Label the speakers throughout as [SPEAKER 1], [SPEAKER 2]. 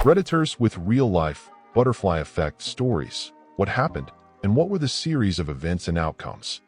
[SPEAKER 1] Redditors with real-life, butterfly effect stories. What happened, and what were the series of events and outcomes?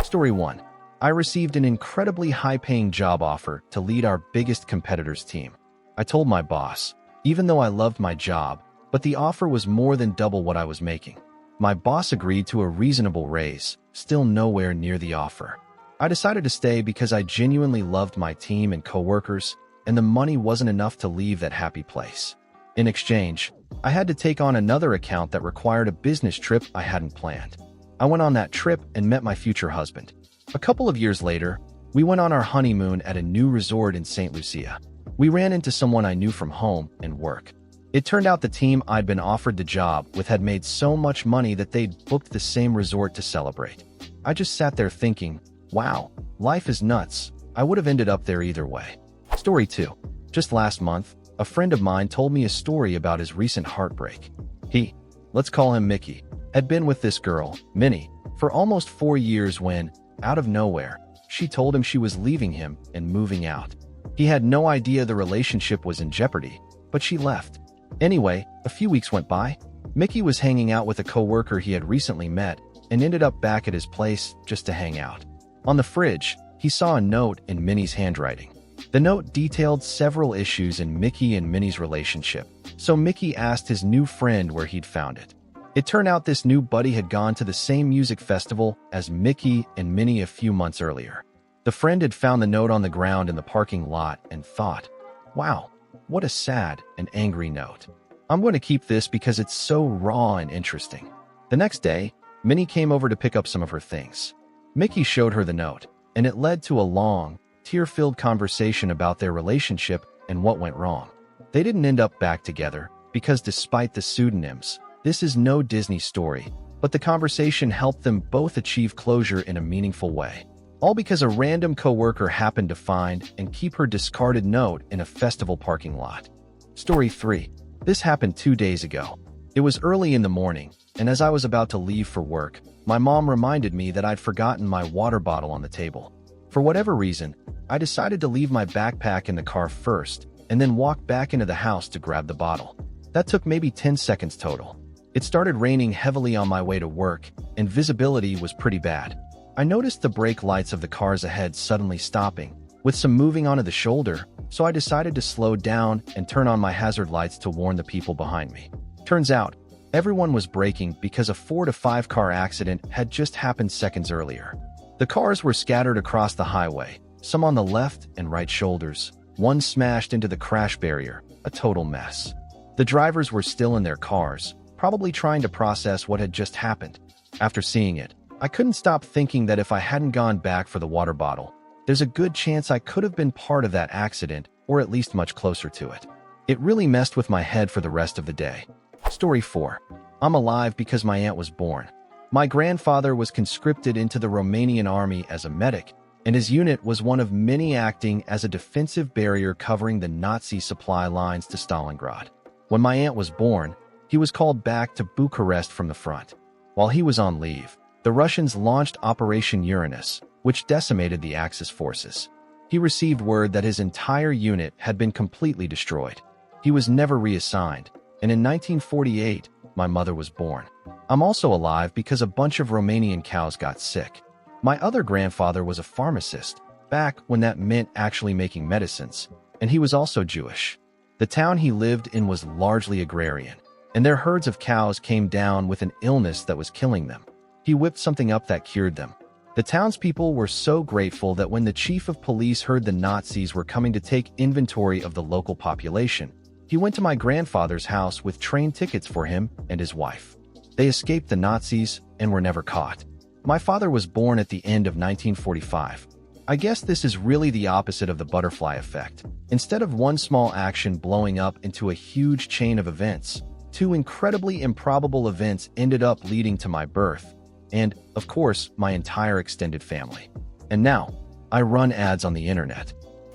[SPEAKER 2] Story 1. I received an incredibly high-paying job offer to lead our biggest competitor's team. I told my boss, even though I loved my job, but the offer was more than double what I was making. My boss agreed to a reasonable raise, still nowhere near the offer. I decided to stay because I genuinely loved my team and coworkers, and the money wasn't enough to leave that happy place. In exchange, I had to take on another account that required a business trip I hadn't planned. I went on that trip and met my future husband. A couple of years later, we went on our honeymoon at a new resort in St. Lucia. We ran into someone I knew from home and work. It turned out the team I'd been offered the job with had made so much money that they'd booked the same resort to celebrate. I just sat there thinking, wow, life is nuts. I would have ended up there either way. Story 2. Just last month, a friend of mine told me a story about his recent heartbreak. He, let's call him Mickey, had been with this girl, Minnie, for almost 4 years when, out of nowhere, she told him she was leaving him and moving out. He had no idea the relationship was in jeopardy, but she left. Anyway, a few weeks went by. Mickey was hanging out with a coworker he had recently met and ended up back at his place just to hang out. On the fridge, he saw a note in Minnie's handwriting. The note detailed several issues in Mickey and Minnie's relationship, so Mickey asked his new friend where he'd found it. It turned out this new buddy had gone to the same music festival as Mickey and Minnie a few months earlier. The friend had found the note on the ground in the parking lot and thought, wow, what a sad and angry note. I'm going to keep this because it's so raw and interesting. The next day, Minnie came over to pick up some of her things. Mickey showed her the note, and it led to a long, tear-filled conversation about their relationship and what went wrong. They didn't end up back together because despite the pseudonyms, this is no Disney story, but the conversation helped them both achieve closure in a meaningful way. All because a random coworker happened to find and keep her discarded note in a festival parking lot. Story 3. This happened 2 days ago. It was early in the morning, and as I was about to leave for work, my mom reminded me that I'd forgotten my water bottle on the table. For whatever reason, I decided to leave my backpack in the car first and then walk back into the house to grab the bottle. That took maybe 10 seconds total. It started raining heavily on my way to work, and visibility was pretty bad. I noticed the brake lights of the cars ahead suddenly stopping, with some moving onto the shoulder, so I decided to slow down and turn on my hazard lights to warn the people behind me. Turns out, everyone was braking because a 4 to 5 car accident had just happened seconds earlier. The cars were scattered across the highway, some on the left and right shoulders, one smashed into the crash barrier, a total mess. The drivers were still in their cars, probably trying to process what had just happened. After seeing it, I couldn't stop thinking that if I hadn't gone back for the water bottle, there's a good chance I could have been part of that accident, or at least much closer to it. It really messed with my head for the rest of the day. Story 4. I'm alive because my aunt was born. My grandfather was conscripted into the Romanian army as a medic, and his unit was one of many acting as a defensive barrier covering the Nazi supply lines to Stalingrad. When my aunt was born, he was called back to Bucharest from the front. While he was on leave, the Russians launched Operation Uranus, which decimated the Axis forces. He received word that his entire unit had been completely destroyed. He was never reassigned, and in 1948, my mother was born. I'm also alive because a bunch of Romanian cows got sick. My other grandfather was a pharmacist, back when that meant actually making medicines, and he was also Jewish. The town he lived in was largely agrarian, and their herds of cows came down with an illness that was killing them. He whipped something up that cured them. The townspeople were so grateful that when the chief of police heard the Nazis were coming to take inventory of the local population, he went to my grandfather's house with train tickets for him and his wife. They escaped the Nazis and were never caught. My father was born at the end of 1945. I guess this is really the opposite of the butterfly effect. Instead of one small action blowing up into a huge chain of events, 2 incredibly improbable events ended up leading to my birth, and, of course, my entire extended family. And now, I run ads on the internet.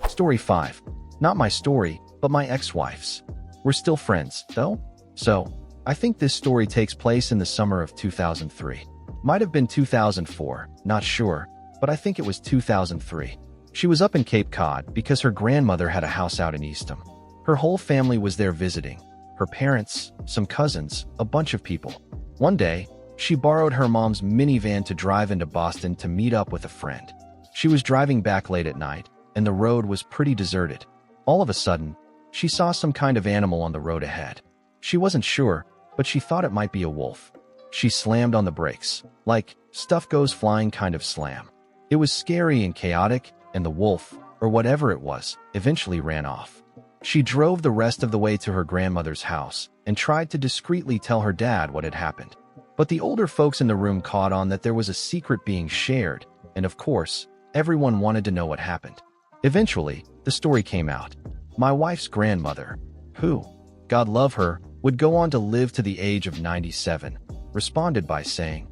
[SPEAKER 2] Story 5. Not my story, but my ex-wife's. We're still friends, though. So, I think this story takes place in the summer of 2003. Might have been 2004, not sure, but I think it was 2003. She was up in Cape Cod because her grandmother had a house out in Eastham. Her whole family was there visiting. her parents, some cousins, a bunch of people. One day, she borrowed her mom's minivan to drive into Boston to meet up with a friend. She was driving back late at night, and the road was pretty deserted. All of a sudden, she saw some kind of animal on the road ahead. She wasn't sure, but she thought it might be a wolf. She slammed on the brakes, like stuff goes flying kind of slam. It was scary and chaotic, and the wolf, or whatever it was, eventually ran off. She drove the rest of the way to her grandmother's house and tried to discreetly tell her dad what had happened. But the older folks in the room caught on that there was a secret being shared, and of course, everyone wanted to know what happened. Eventually, the story came out. My wife's grandmother, who, God love her, would go on to live to the age of 97, responded by saying,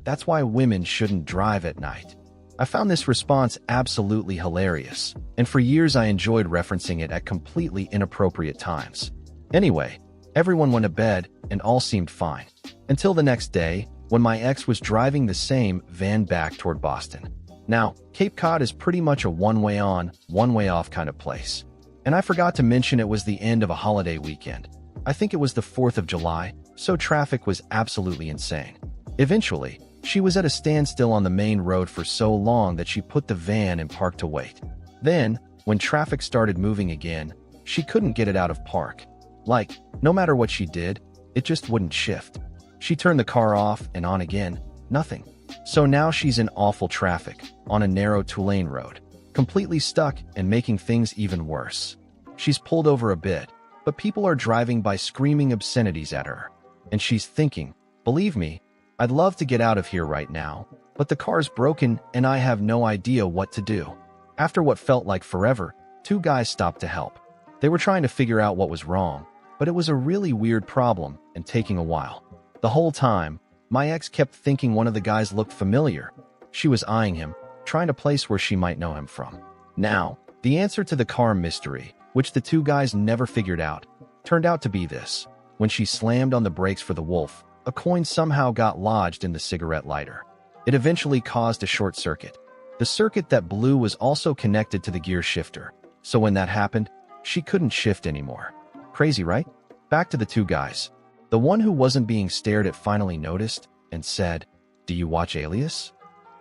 [SPEAKER 2] "That's why women shouldn't drive at night." I found this response absolutely hilarious, and for years I enjoyed referencing it at completely inappropriate times. Anyway, everyone went to bed and all seemed fine. Until the next day, when my ex was driving the same van back toward Boston. Now, Cape Cod is pretty much a one-way on, one-way off kind of place. And I forgot to mention it was the end of a holiday weekend. I think it was the 4th of July, so traffic was absolutely insane. Eventually, she was at a standstill on the main road for so long that she put the van in park to wait. Then, when traffic started moving again, she couldn't get it out of park. Like, no matter what she did, it just wouldn't shift. She turned the car off and on again, nothing. So now she's in awful traffic, on a narrow two-lane road, completely stuck and making things even worse. She's pulled over a bit, but people are driving by screaming obscenities at her. And she's thinking, believe me, I'd love to get out of here right now, but the car's broken and I have no idea what to do. After what felt like forever, 2 guys stopped to help. They were trying to figure out what was wrong, but it was a really weird problem and taking a while. The whole time, my ex kept thinking one of the guys looked familiar. She was eyeing him, trying to place where she might know him from. Now, the answer to the car mystery, which the 2 guys never figured out, turned out to be this. When she slammed on the brakes for the wolf, a coin somehow got lodged in the cigarette lighter. It eventually caused a short circuit. The circuit that blew was also connected to the gear shifter, so when that happened, she couldn't shift anymore. Crazy, right? Back to the 2 guys. The one who wasn't being stared at finally noticed and said, "Do you watch Alias?"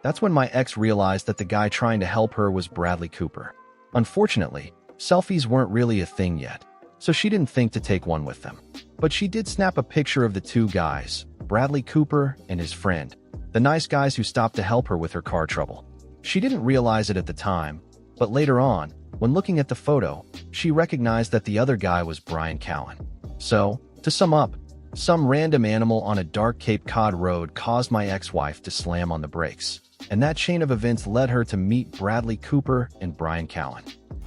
[SPEAKER 2] That's when my ex realized that the guy trying to help her was Bradley Cooper. Unfortunately, selfies weren't really a thing yet, so she didn't think to take one with them. But she did snap a picture of the 2 guys, Bradley Cooper and his friend, the nice guys who stopped to help her with her car trouble. She didn't realize it at the time, but later on, when looking at the photo, she recognized that the other guy was Brian Callen. So, to sum up, some random animal on a dark Cape Cod road caused my ex-wife to slam on the brakes, and that chain of events led her to meet Bradley Cooper and Brian Callen.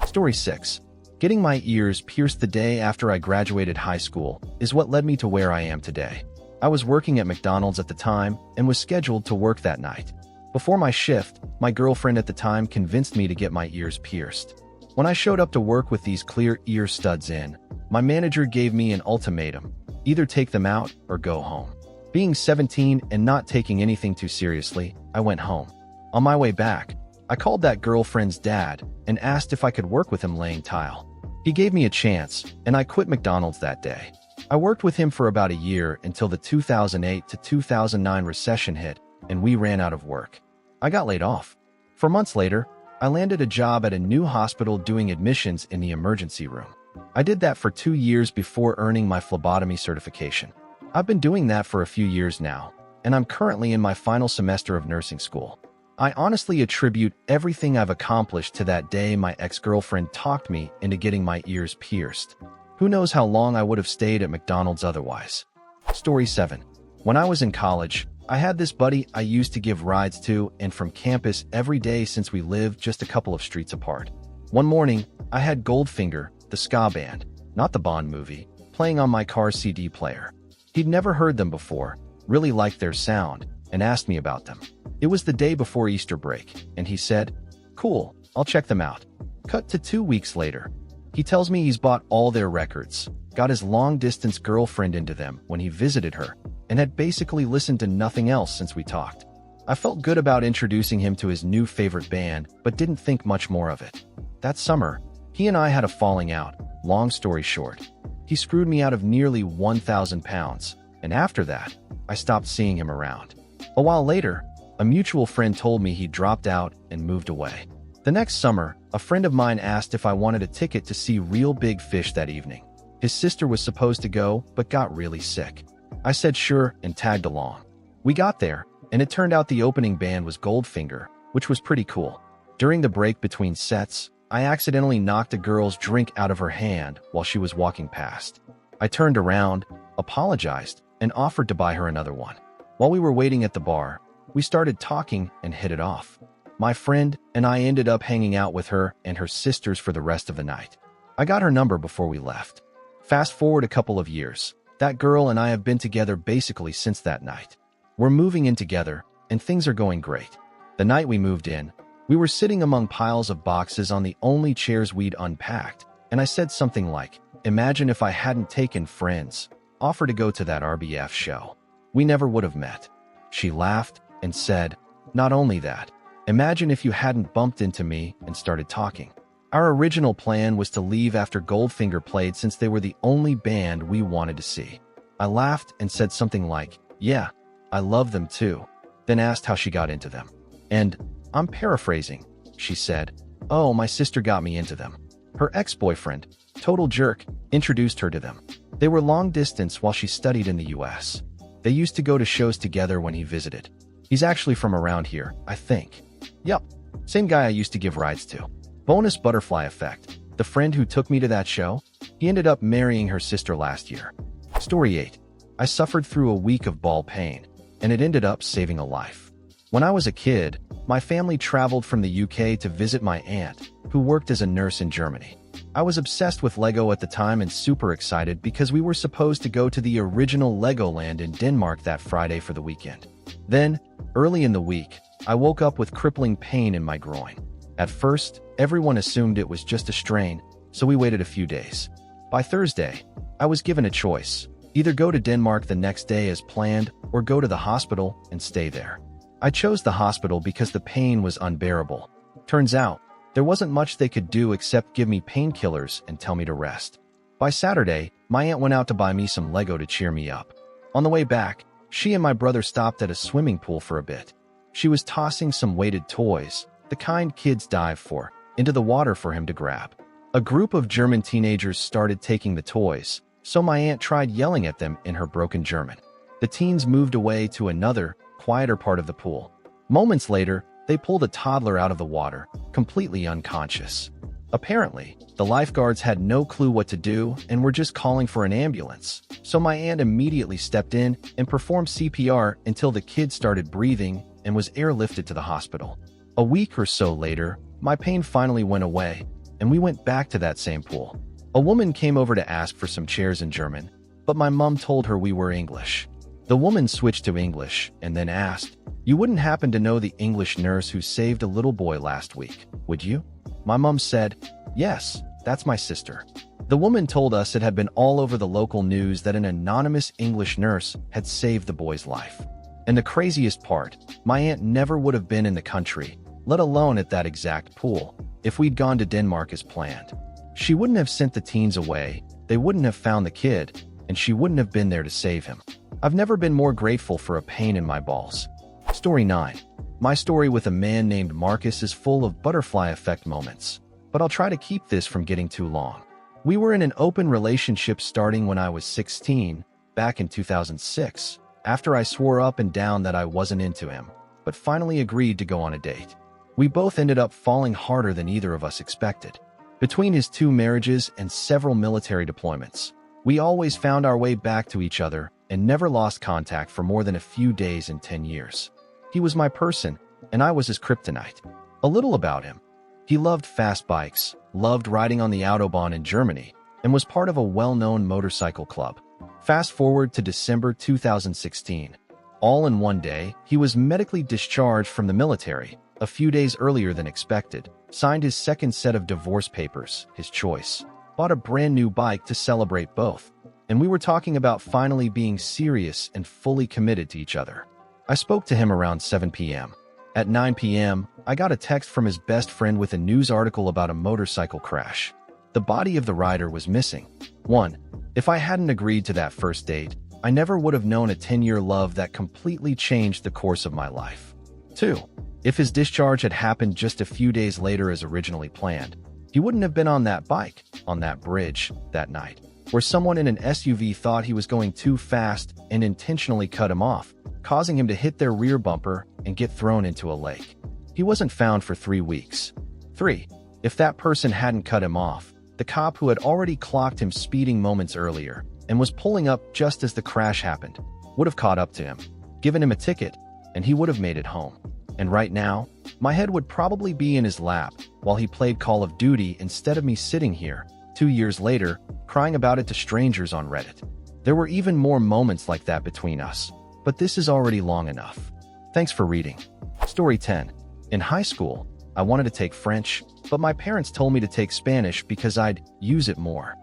[SPEAKER 2] Story 6. Getting my ears pierced the day after I graduated high school is what led me to where I am today. I was working at McDonald's at the time and was scheduled to work that night. Before my shift, my girlfriend at the time convinced me to get my ears pierced. When I showed up to work with these clear ear studs in, my manager gave me an ultimatum: either take them out or go home. Being 17 and not taking anything too seriously, I went home. On my way back, I called that girlfriend's dad and asked if I could work with him laying tile. He gave me a chance, and I quit McDonald's that day. I worked with him for about a year until the 2008 to 2009 recession hit, and we ran out of work. I got laid off. 4 months later, I landed a job at a new hospital doing admissions in the emergency room. I did that for 2 years before earning my phlebotomy certification. I've been doing that for a few years now, and I'm currently in my final semester of nursing school. I honestly attribute everything I've accomplished to that day my ex-girlfriend talked me into getting my ears pierced. Who knows how long I would have stayed at McDonald's otherwise. Story 7. When I was in college, I had this buddy I used to give rides to and from campus every day since we lived just a couple of streets apart. One morning, I had Goldfinger, the ska band, not the Bond movie, playing on my car's CD player. He'd never heard them before, really liked their sound, and asked me about them. It was the day before Easter break, and he said, "Cool, I'll check them out." Cut to 2 weeks later. He tells me he's bought all their records, got his long-distance girlfriend into them when he visited her, and had basically listened to nothing else since we talked. I felt good about introducing him to his new favorite band, but didn't think much more of it. That summer, he and I had a falling out, long story short. He screwed me out of nearly 1,000 pounds, and after that, I stopped seeing him around. A while later, a mutual friend told me he dropped out and moved away. The next summer, a friend of mine asked if I wanted a ticket to see Real Big Fish that evening. His sister was supposed to go, but got really sick. I said sure and tagged along. We got there, and it turned out the opening band was Goldfinger, which was pretty cool. During the break between sets, I accidentally knocked a girl's drink out of her hand while she was walking past. I turned around, apologized, and offered to buy her another one. While we were waiting at the bar, we started talking and hit it off. My friend and I ended up hanging out with her and her sisters for the rest of the night. I got her number before we left. Fast forward a couple of years. That girl and I have been together basically since that night. We're moving in together, and things are going great. The night we moved in, we were sitting among piles of boxes on the only chairs we'd unpacked, and I said something like, "Imagine if I hadn't taken Friends, offer to go to that RBF show. We never would have met." She laughed and said, "Not only that, imagine if you hadn't bumped into me and started talking." Our original plan was to leave after Goldfinger played since they were the only band we wanted to see. I laughed and said something like, "Yeah, I love them too," then asked how she got into them. And, I'm paraphrasing, she said, "Oh, my sister got me into them." Her ex-boyfriend, total jerk, introduced her to them. They were long distance while she studied in the US. They used to go to shows together when he visited. He's actually from around here, I think. Yup, same guy I used to give rides to. Bonus butterfly effect. The friend who took me to that show, he ended up marrying her sister last year. Story 8. I suffered through a week of ball pain, and it ended up saving a life. When I was a kid, my family traveled from the UK to visit my aunt, who worked as a nurse in Germany. I was obsessed with Lego at the time and super excited because we were supposed to go to the original Legoland in Denmark that Friday for the weekend. Then, early in the week, I woke up with crippling pain in my groin. At first, everyone assumed it was just a strain, so we waited a few days. By Thursday, I was given a choice: either go to Denmark the next day as planned or go to the hospital and stay there. I chose the hospital because the pain was unbearable. Turns out, there wasn't much they could do except give me painkillers and tell me to rest. By Saturday, my aunt went out to buy me some Lego to cheer me up. On the way back, she and my brother stopped at a swimming pool for a bit. She was tossing some weighted toys, the kind kids dive for, into the water for him to grab. A group of German teenagers started taking the toys, so my aunt tried yelling at them in her broken German. The teens moved away to another, quieter part of the pool. Moments later, they pulled a toddler out of the water, completely unconscious. Apparently, the lifeguards had no clue what to do and were just calling for an ambulance, so my aunt immediately stepped in and performed CPR until the kid started breathing and was airlifted to the hospital. A week or so later, my pain finally went away, and we went back to that same pool. A woman came over to ask for some chairs in German, but my mom told her we were English. The woman switched to English and then asked, "You wouldn't happen to know the English nurse who saved a little boy last week, would you?" My mom said, "Yes, that's my sister." The woman told us it had been all over the local news that an anonymous English nurse had saved the boy's life. And the craziest part, my aunt never would have been in the country, let alone at that exact pool, if we'd gone to Denmark as planned. She wouldn't have sent the teens away, they wouldn't have found the kid, and she wouldn't have been there to save him. I've never been more grateful for a pain in my balls. Story 9. My story with a man named Marcus is full of butterfly effect moments, but I'll try to keep this from getting too long. We were in an open relationship starting when I was 16, back in 2006, after I swore up and down that I wasn't into him, but finally agreed to go on a date. We both ended up falling harder than either of us expected. Between his 2 marriages and several military deployments, we always found our way back to each other and never lost contact for more than a few days in 10 years. He was my person, and I was his kryptonite. A little about him. He loved fast bikes, loved riding on the Autobahn in Germany, and was part of a well-known motorcycle club. Fast forward to December 2016. All in one day, he was medically discharged from the military, a few days earlier than expected, signed his second set of divorce papers, his choice, bought a brand new bike to celebrate both, and we were talking about finally being serious and fully committed to each other. I spoke to him around 7 p.m. At 9 p.m., I got a text from his best friend with a news article about a motorcycle crash. The body of the rider was missing. 1. If I hadn't agreed to that first date, I never would have known a 10-year love that completely changed the course of my life. 2. If his discharge had happened just a few days later as originally planned, he wouldn't have been on that bike, on that bridge, that night, where someone in an SUV thought he was going too fast and intentionally cut him off, causing him to hit their rear bumper and get thrown into a lake. He wasn't found for 3 weeks. 3. If that person hadn't cut him off, the cop who had already clocked him speeding moments earlier and was pulling up just as the crash happened would have caught up to him, given him a ticket, and he would have made it home. And right now, my head would probably be in his lap while he played Call of Duty instead of me sitting here, 2 years later, crying about it to strangers on Reddit. There were even more moments like that between us, but this is already long enough. Thanks for reading. Story 10. In high school, I wanted to take French, but my parents told me to take Spanish because I'd use it more.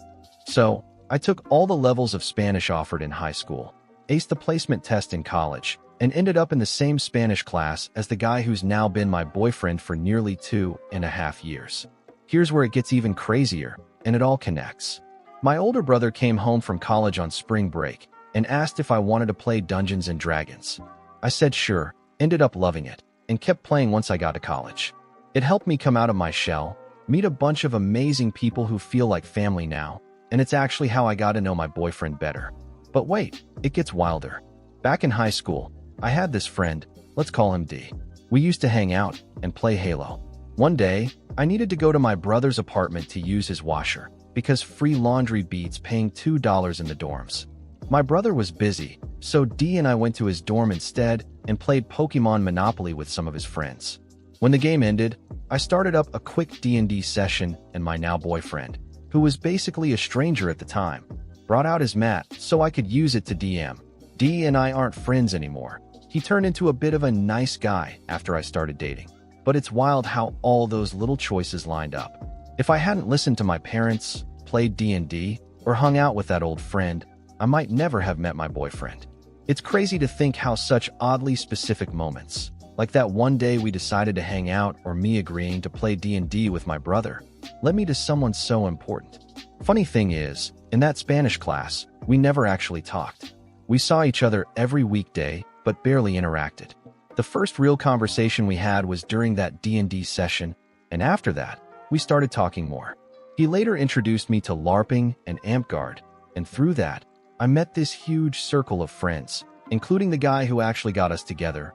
[SPEAKER 2] So, I took all the levels of Spanish offered in high school, aced the placement test in college, and ended up in the same Spanish class as the guy who's now been my boyfriend for nearly 2.5 years. Here's where it gets even crazier, and it all connects. My older brother came home from college on spring break and asked if I wanted to play Dungeons and Dragons. I said sure, ended up loving it, and kept playing once I got to college. It helped me come out of my shell, meet a bunch of amazing people who feel like family now, and it's actually how I got to know my boyfriend better. But wait, it gets wilder. Back in high school, I had this friend, let's call him D. We used to hang out and play Halo. One day, I needed to go to my brother's apartment to use his washer, because free laundry beats paying $2 in the dorms. My brother was busy, so D and I went to his dorm instead and played Pokemon Monopoly with some of his friends. When the game ended, I started up a quick D&D session, and my now boyfriend, who was basically a stranger at the time, brought out his mat so I could use it to DM. D and I aren't friends anymore. He turned into a bit of a nice guy after I started dating. But it's wild how all those little choices lined up. If I hadn't listened to my parents, played D&D, or hung out with that old friend, I might never have met my boyfriend. It's crazy to think how such oddly specific moments, like that one day we decided to hang out or me agreeing to play D&D with my brother, led me to someone so important. Funny thing is, in that Spanish class, we never actually talked. We saw each other every weekday, but barely interacted. The first real conversation we had was during that D&D session, and after that, we started talking more. He later introduced me to LARPing and AmpGuard, and through that, I met this huge circle of friends, including the guy who actually got us together,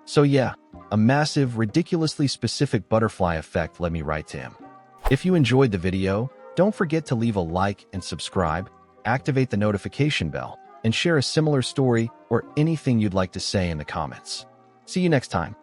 [SPEAKER 2] So yeah, a massive, ridiculously specific butterfly effect led me right to him. If you enjoyed the video, don't forget to leave a like and subscribe, activate the notification bell, and share a similar story or anything you'd like to say in the comments. See you next time.